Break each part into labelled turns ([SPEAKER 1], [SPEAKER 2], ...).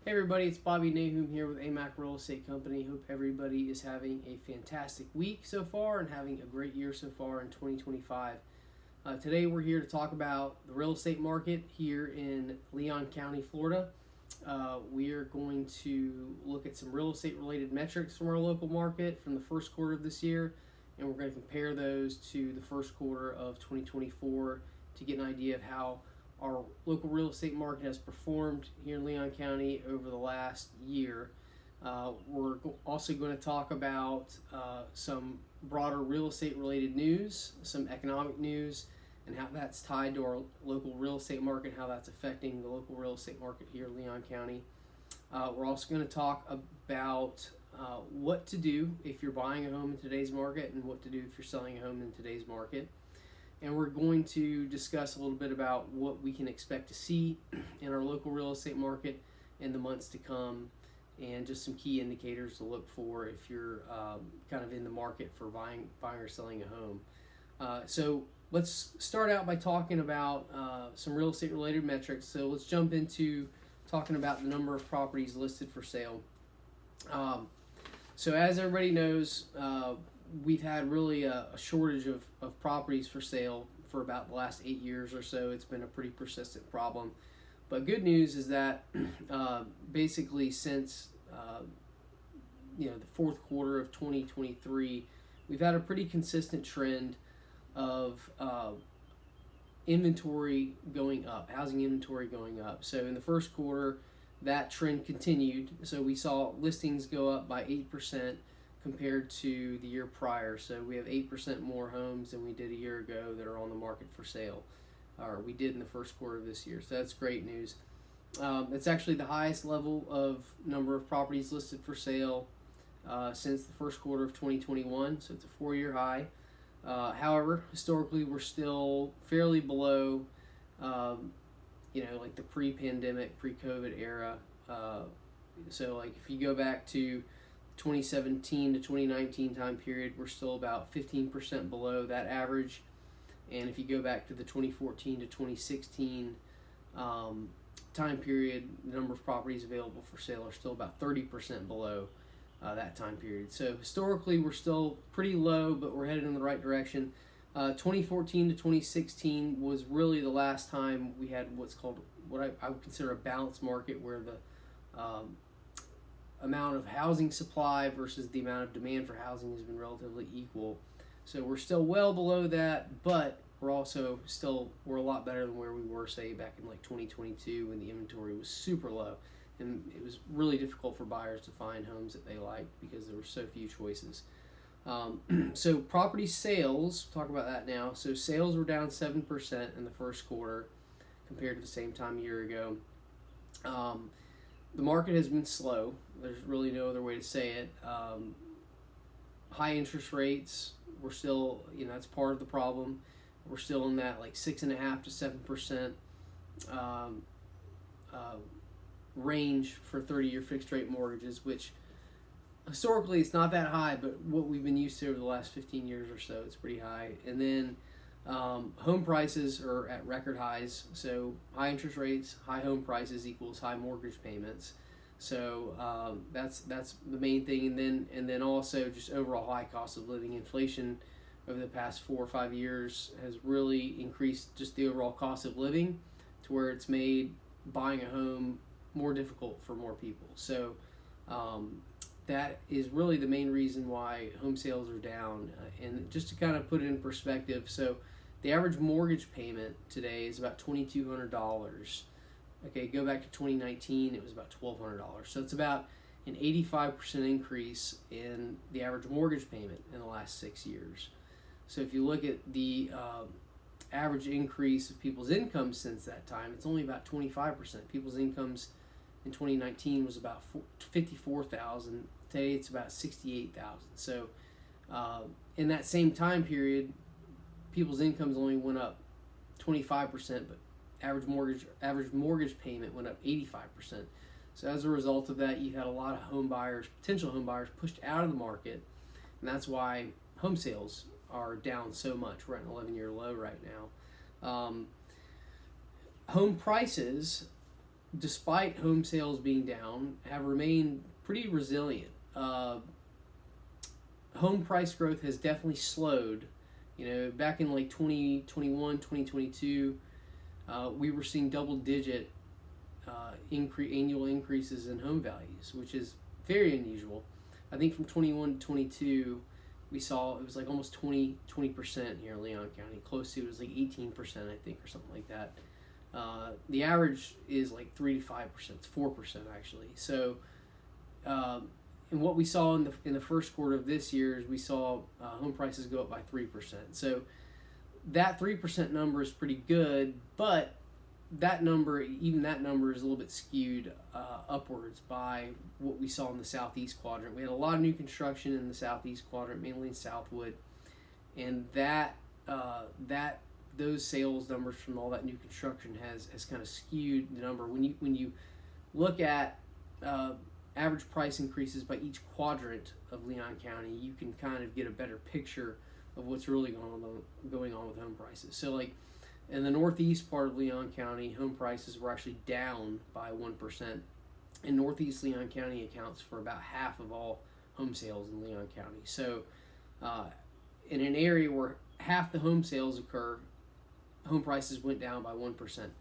[SPEAKER 1] Hey everybody, it's Bobby Nahum here with AMAC Real Estate Company. Hope everybody is having a fantastic week so far and having a great year so far in 2025. Today we're here to talk about the real estate market here in Leon County, Florida. We are going to look at some real estate related metrics from our local market from the first quarter of this year, and we're going to compare those to the first quarter of 2024 to get an idea of how our local real estate market has performed here in Leon County over the last year. We're also going to talk about some broader real estate related news, some economic news, and how that's tied to our local real estate market, how that's affecting the local real estate market here in Leon County. We're also going to talk about what to do if you're buying a home in today's market and what to do if you're selling a home in today's market. And we're going to discuss a little bit about what we can expect to see in our local real estate market in the months to come, and just some key indicators to look for if you're kind of in the market for buying or selling a home. So let's start out by talking about some real estate related metrics. So let's jump into talking about the number of properties listed for sale. So as everybody knows, we've had really a shortage of properties for sale for about the last 8 years or so. It's been a pretty persistent problem. But good news is that basically since the fourth quarter of 2023, we've had a pretty consistent trend of inventory going up, housing inventory going up. So in the first quarter, that trend continued. So we saw listings go up by 8% compared to the year prior. So we have 8% more homes than we did a year ago that are on the market for sale, or we did in the first quarter of this year. So that's great news. It's actually the highest level of number of properties listed for sale since the first quarter of 2021. So it's a 4-year high. However, historically, we're still fairly below, like the pre-pandemic, pre-COVID era. So like if you go back to 2017 to 2019 time period, we're still about 15% below that average. And if you go back to the 2014 to 2016 time period, the number of properties available for sale are still about 30% below that time period. So historically, we're still pretty low, but we're headed in the right direction. 2014 to 2016 was really the last time we had what I would consider a balanced market, where the amount of housing supply versus the amount of demand for housing has been relatively equal. So we're still well below that, but we're a lot better than where we were, say, back in like 2022 when the inventory was super low and it was really difficult for buyers to find homes that they liked because there were so few choices. So property sales, talk about that now. So sales were down 7% in the first quarter compared to the same time a year ago. The market has been slow. There's really no other way to say it. High interest rates, we're still, that's part of the problem. We're still in that like 6.5% to 7% range for 30-year fixed rate mortgages, which historically it's not that high, but what we've been used to over the last 15 years or so, it's pretty high. And then home prices are at record highs. So high interest rates, high home prices equals high mortgage payments. So that's the main thing. And then also just overall high cost of living. Inflation over the past 4 or 5 years has really increased just the overall cost of living to where it's made buying a home more difficult for more people. So that is really the main reason why home sales are down. And just to kind of put it in perspective, so the average mortgage payment today is about $2,200. Okay, go back to 2019, it was about $1,200. So it's about an 85% increase in the average mortgage payment in the last 6 years. So if you look at the average increase of people's incomes since that time, it's only about 25%. People's incomes in 2019 was about $54,000. Today it's about $68,000. So in that same time period, people's incomes only went up 25%, but average mortgage payment went up 85%. So as a result of that, you've had a lot of potential home buyers pushed out of the market, and that's why home sales are down so much. We're at an 11-year low right now. Home prices despite home sales being down, have remained pretty resilient. Home price growth has definitely slowed. Back in like 2021, 2022, we were seeing double-digit annual increases in home values, which is very unusual. I think from 21 to 22, we saw it was like almost 20% here in Leon County. Close to, it was like 18%, I think, or something like that. The average is like 3 to 5%. It's 4% actually. So, and what we saw in the first quarter of this year is we saw home prices go up by 3%. So that 3% number is pretty good, but that number is a little bit skewed upwards by what we saw in the southeast quadrant. We had a lot of new construction in the southeast quadrant, mainly in Southwood, and those sales numbers from all that new construction has kind of skewed the number. When you look at average price increases by each quadrant of Leon County, you can kind of get a better picture of what's really going on with home prices. So like in the northeast part of Leon County, home prices were actually down by 1%. And northeast Leon County accounts for about half of all home sales in Leon County. So in an area where half the home sales occur, home prices went down by 1%.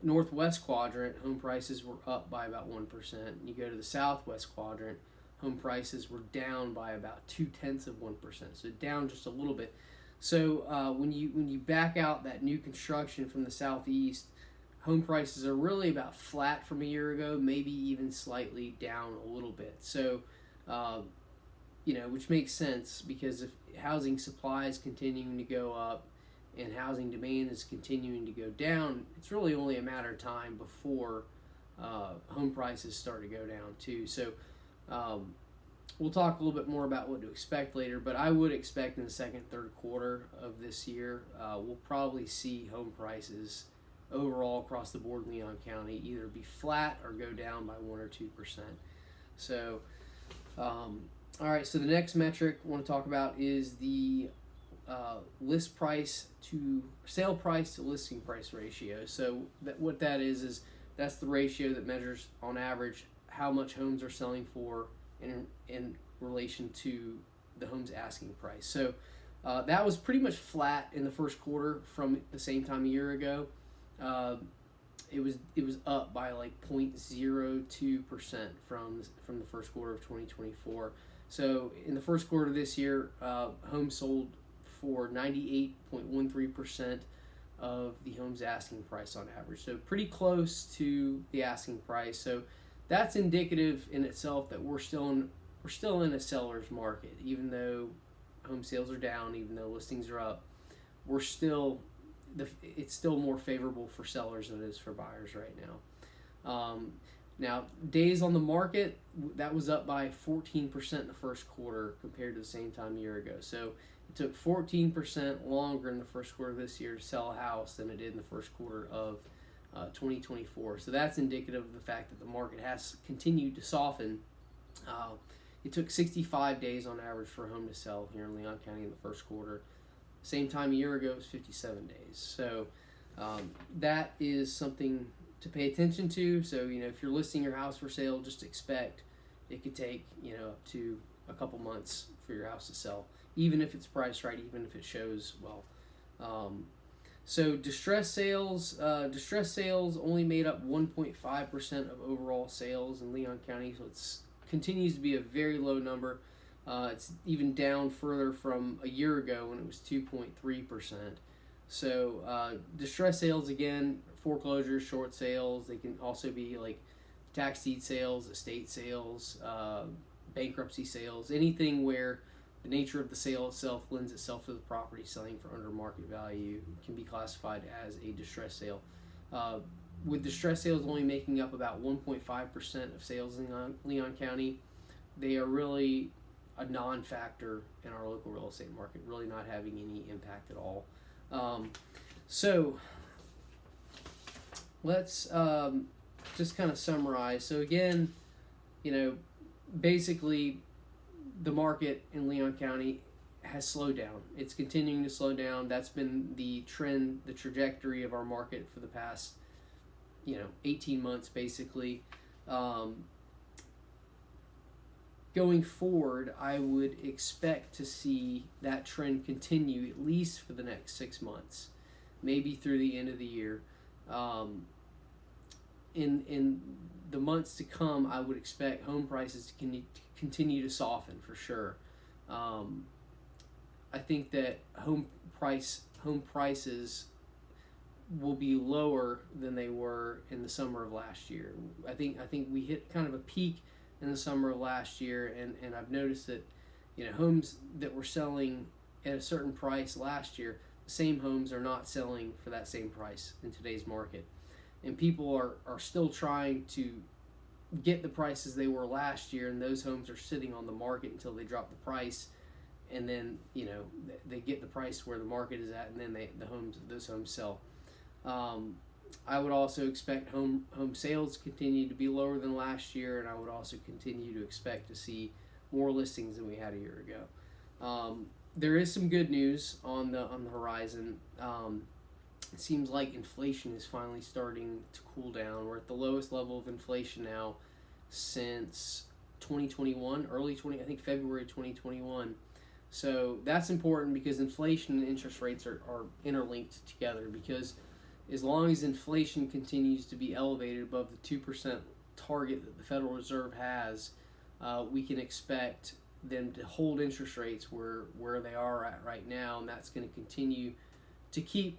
[SPEAKER 1] Northwest quadrant, home prices were up by about 1%. You go to the southwest quadrant, home prices were down by about 0.2%, so down just a little bit. So when you back out that new construction from the southeast, home prices are really about flat from a year ago, maybe even slightly down a little bit. So, which makes sense, because if housing supply is continuing to go up and housing demand is continuing to go down, it's really only a matter of time before home prices start to go down too. So we'll talk a little bit more about what to expect later, but I would expect in the second, third quarter of this year, we'll probably see home prices overall across the board in Leon County either be flat or go down by 1 or 2%. So, all right, so the next metric I want to talk about is the list price to sale price to listing price ratio. So what that is that's the ratio that measures on average how much homes are selling for in relation to the home's asking price. So that was pretty much flat in the first quarter from the same time a year ago. It was up by like 0.02% from the first quarter of 2024. So in the first quarter of this year, homes sold for 98.13% of the home's asking price on average. So pretty close to the asking price. So that's indicative in itself that we're still in a seller's market. Even though home sales are down, even though listings are up, it's still more favorable for sellers than it is for buyers right now. Now, days on the market, that was up by 14% in the first quarter compared to the same time a year ago. So it took 14% longer in the first quarter of this year to sell a house than it did in the first quarter of 2024. So that's indicative of the fact that the market has continued to soften. It took 65 days on average for a home to sell here in Leon County in the first quarter. Same time a year ago, it was 57 days. So that is something to pay attention to. So, if you're listing your house for sale, just expect it could take, up to a couple months for your house to sell, even if it's priced right, even if it shows well. So distress sales only made up 1.5% of overall sales in Leon County. So it continues to be a very low number. It's even down further from a year ago when it was 2.3%. So distress sales, again, foreclosures, short sales. They can also be like tax deed sales, estate sales, bankruptcy sales, anything where the nature of the sale itself lends itself to the property selling for under market value can be classified as a distress sale. With distress sales only making up about 1.5% of sales in Leon County, they are really a non-factor in our local real estate market, really not having any impact at all. So let's just kind of summarize. So again, basically the market in Leon County has slowed down. It's continuing to slow down. That's been the trend, the trajectory of our market for the past 18 months basically. Going forward, I would expect to see that trend continue at least for the next 6 months, maybe through the end of the year. In the months to come, I would expect home prices to continue to soften for sure. I think that home prices will be lower than they were in the summer of last year. I think we hit kind of a peak in the summer of last year, and I've noticed that homes that were selling at a certain price last year, the same homes are not selling for that same price in today's market, and people are still trying to get the prices they were last year, and those homes are sitting on the market until they drop the price, and then they get the price where the market is at, and then those homes sell. I would also expect home sales to continue to be lower than last year, and I would also continue to expect to see more listings than we had a year ago. There is some good news on the horizon. It seems like inflation is finally starting to cool down. We're at the lowest level of inflation now since 2021, I think February 2021. So that's important because inflation and interest rates are interlinked together, because as long as inflation continues to be elevated above the 2% target that the Federal Reserve has, we can expect them to hold interest rates where they are at right now, and that's going to continue to keep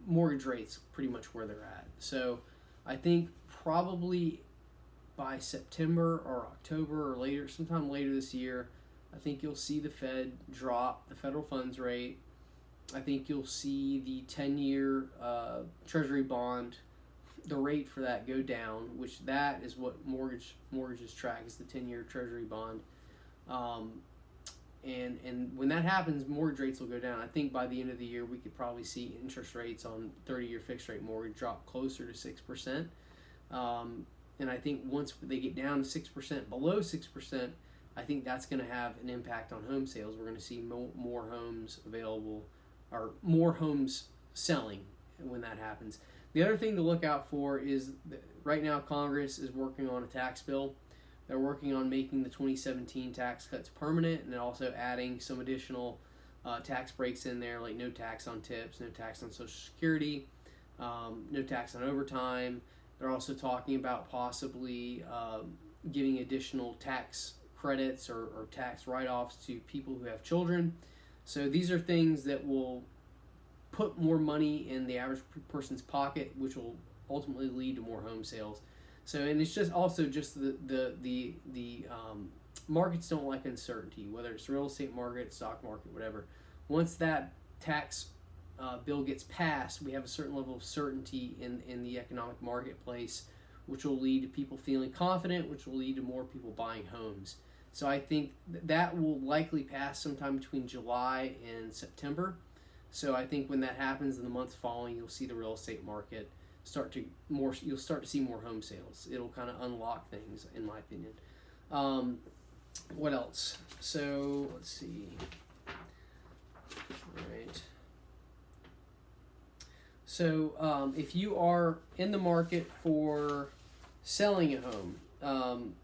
[SPEAKER 1] mortgage rates pretty much where they're at. So I think probably by September or October or later, sometime later this year, I think you'll see the Fed drop the federal funds rate. I think you'll see the 10-year Treasury bond, the rate for that go down, which that is what mortgages track, is the 10-year Treasury bond. And when that happens, mortgage rates will go down. I think by the end of the year, we could probably see interest rates on 30-year fixed rate mortgage drop closer to 6%. And I think once they get down to 6%, below 6%, I think that's going to have an impact on home sales. We're going to see more homes available, or more homes selling when that happens. The other thing to look out for is that right now Congress is working on a tax bill. They're working on making the 2017 tax cuts permanent, and also adding some additional tax breaks in there, like no tax on tips, no tax on Social Security, no tax on overtime. They're also talking about possibly giving additional tax credits or tax write-offs to people who have children. So these are things that will put more money in the average person's pocket, which will ultimately lead to more home sales. So, and it's just also just the markets don't like uncertainty, whether it's real estate market, stock market, whatever. Once that tax bill gets passed, we have a certain level of certainty in the economic marketplace, which will lead to people feeling confident, which will lead to more people buying homes. So I think that will likely pass sometime between July and September. So I think when that happens in the months following, you'll see the real estate market you'll start to see more home sales. It'll kind of unlock things, in my opinion. What else? So let's see. All right. So if you are in the market for selling a home,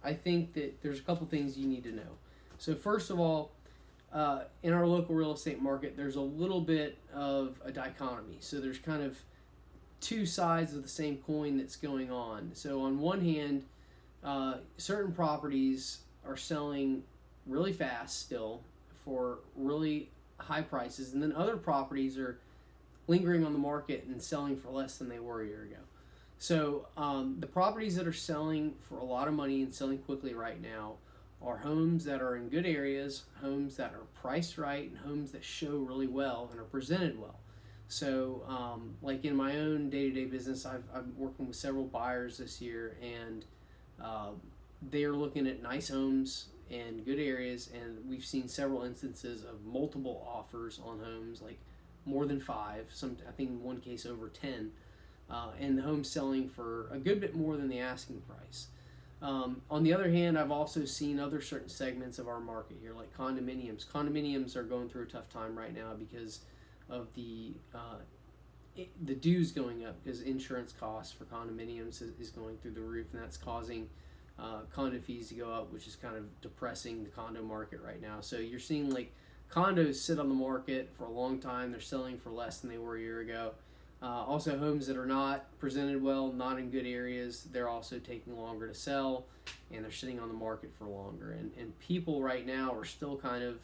[SPEAKER 1] I think that there's a couple things you need to know. So first of all, in our local real estate market, there's a little bit of a dichotomy. So there's kind of two sides of the same coin that's going on. So on one hand, certain properties are selling really fast still for really high prices, and then other properties are lingering on the market and selling for less than they were a year ago. So the properties that are selling for a lot of money and selling quickly right now are homes that are in good areas, homes that are priced right, and homes that show really well and are presented well. So like in my own day-to-day business, I'm working with several buyers this year, and they're looking at nice homes and good areas, and we've seen several instances of multiple offers on homes, like more than 5, I think in one case over 10, and the home's selling for a good bit more than the asking price. On the other hand, I've also seen other certain segments of our market here, like condominiums. Condominiums are going through a tough time right now because of the the due's going up because insurance costs for condominiums is going through the roof, and that's causing condo fees to go up, which is kind of depressing the condo market right now. So you're seeing like condos sit on the market for a long time. They're selling for less than they were a year ago. Also, homes that are not presented well, not in good areas, they're also taking longer to sell, and they're sitting on the market for longer. And people right now are still kind of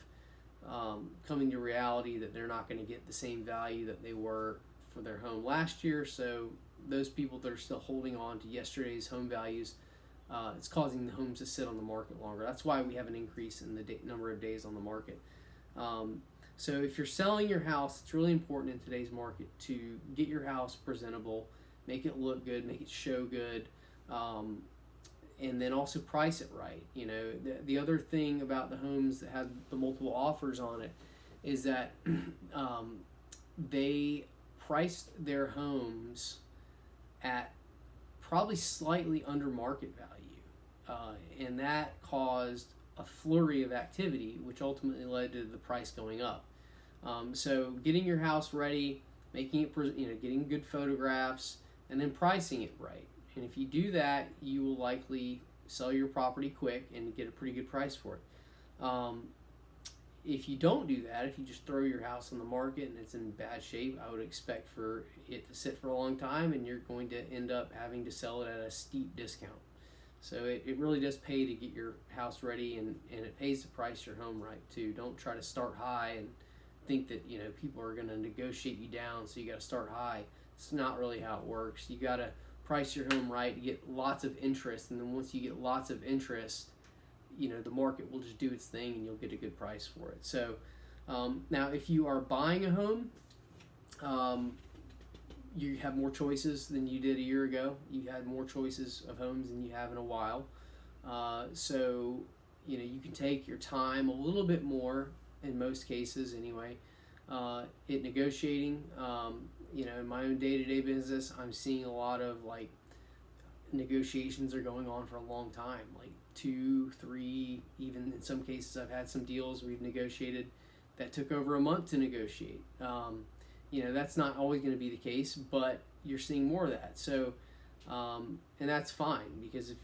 [SPEAKER 1] coming to reality that they're not going to get the same value that they were for their home last year. So those people that are still holding on to yesterday's home values, it's causing the homes to sit on the market longer. That's why we have an increase in the number of days on the market. So if you're selling your house, it's really important in today's market to get your house presentable, make it look good, make it show good, and then also price it right. You know, the other thing about the homes that have the multiple offers on it is that they priced their homes at probably slightly under market value, and that caused a flurry of activity, which ultimately led to the price going up. So getting your house ready, making it, getting good photographs, and then pricing it right. And if you do that, you will likely sell your property quick and get a pretty good price for it. If you don't do that, if you just throw your house on the market and it's in bad shape, I would expect for it to sit for a long time, and you're going to end up having to sell it at a steep discount. So it really does pay to get your house ready, and it pays to price your home right too. Don't try to start high and think that people are going to negotiate you down, so you got to start high. It's not really how it works. You got to price your home right to get lots of interest, and then once you get lots of interest, the market will just do its thing, and you'll get a good price for it. So now, if you are buying a home, you have more choices than you did a year ago. You had more choices of homes than you have in a while. So you can take your time a little bit more, in most cases anyway, in negotiating. In my own day-to-day business, I'm seeing a lot of negotiations are going on for a long time, 2, 3, even in some cases I've had some deals we've negotiated that took over a month to negotiate. That's not always going to be the case, but you're seeing more of that. So and that's fine, because if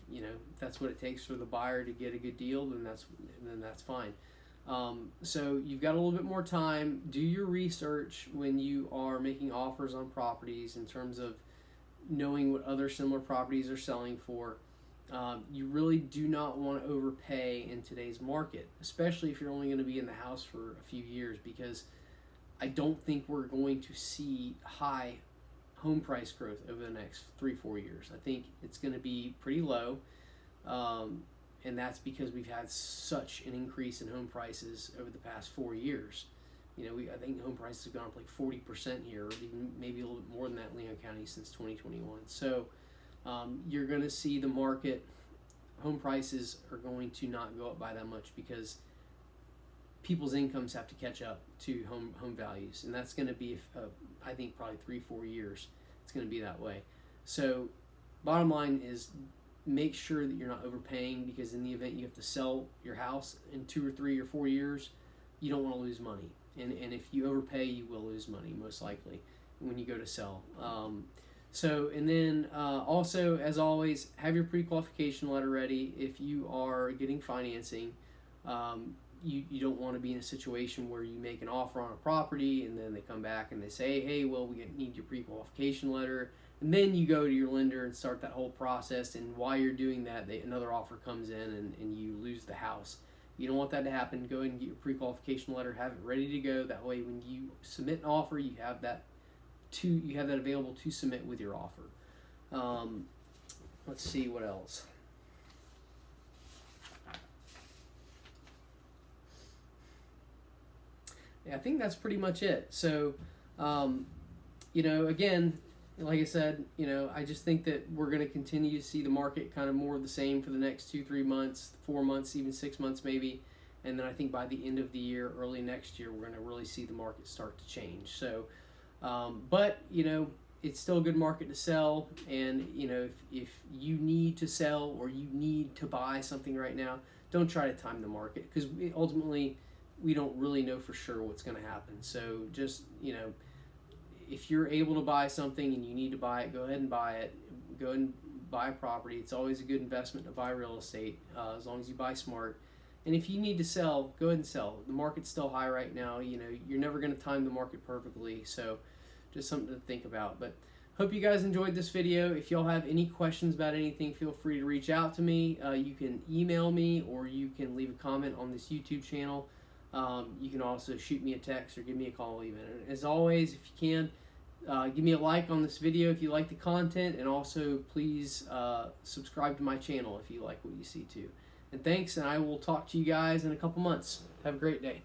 [SPEAKER 1] that's what it takes for the buyer to get a good deal, then that's fine. So you've got a little bit more time. Do your research when you are making offers on properties in terms of knowing what other similar properties are selling for. You really do not want to overpay in today's market, especially if you're only going to be in the house for a few years, because I don't think we're going to see high home price growth over the next 3-4 years. I think it's going to be pretty low. And that's because we've had such an increase in home prices over the past 4 years. I think home prices have gone up 40% here, or even maybe a little bit more than that in Leon County since 2021. So you're going to see the market, home prices are going to not go up by that much, because people's incomes have to catch up to home values, and that's going to be, I think, probably 3-4 years. It's going to be that way. So bottom line is, make sure that you're not overpaying, because in the event you have to sell your house in 2 or 3 or 4 years, you don't want to lose money. And if you overpay, you will lose money, most likely, when you go to sell. And then also, as always, have your pre-qualification letter ready. If you are getting financing, you don't want to be in a situation where you make an offer on a property and then they come back and they say, hey, well, we need your pre-qualification letter. And then you go to your lender and start that whole process, and while you're doing that, another offer comes in and you lose the house. You don't want that to happen. Go ahead and get your pre-qualification letter, have it ready to go. That way, when you submit an offer, you have that available to submit with your offer. Let's see what else. Yeah, I think that's pretty much it. So, again, like I said, I just think that we're going to continue to see the market kind of more of the same for the next 2-3 months, 4 months, even 6 months maybe. And then I think by the end of the year, early next year, we're going to really see the market start to change. So, but, it's still a good market to sell. And, if you need to sell or you need to buy something right now, don't try to time the market, because ultimately we don't really know for sure what's going to happen. So just, if you're able to buy something and you need to buy it, go ahead and buy it. Go and buy a property. It's always a good investment to buy real estate, as long as you buy smart. And if you need to sell, go ahead and sell. The market's still high right now. You know, you're never going to time the market perfectly, so just something to think about. But hope you guys enjoyed this video. If y'all have any questions about anything, feel free to reach out to me. You can email me, or you can leave a comment on this YouTube channel. You can also shoot me a text or give me a call even. And as always, if you can, give me a like on this video if you like the content, and also please subscribe to my channel if you like what you see too. And thanks, and I will talk to you guys in a couple months. Have a great day.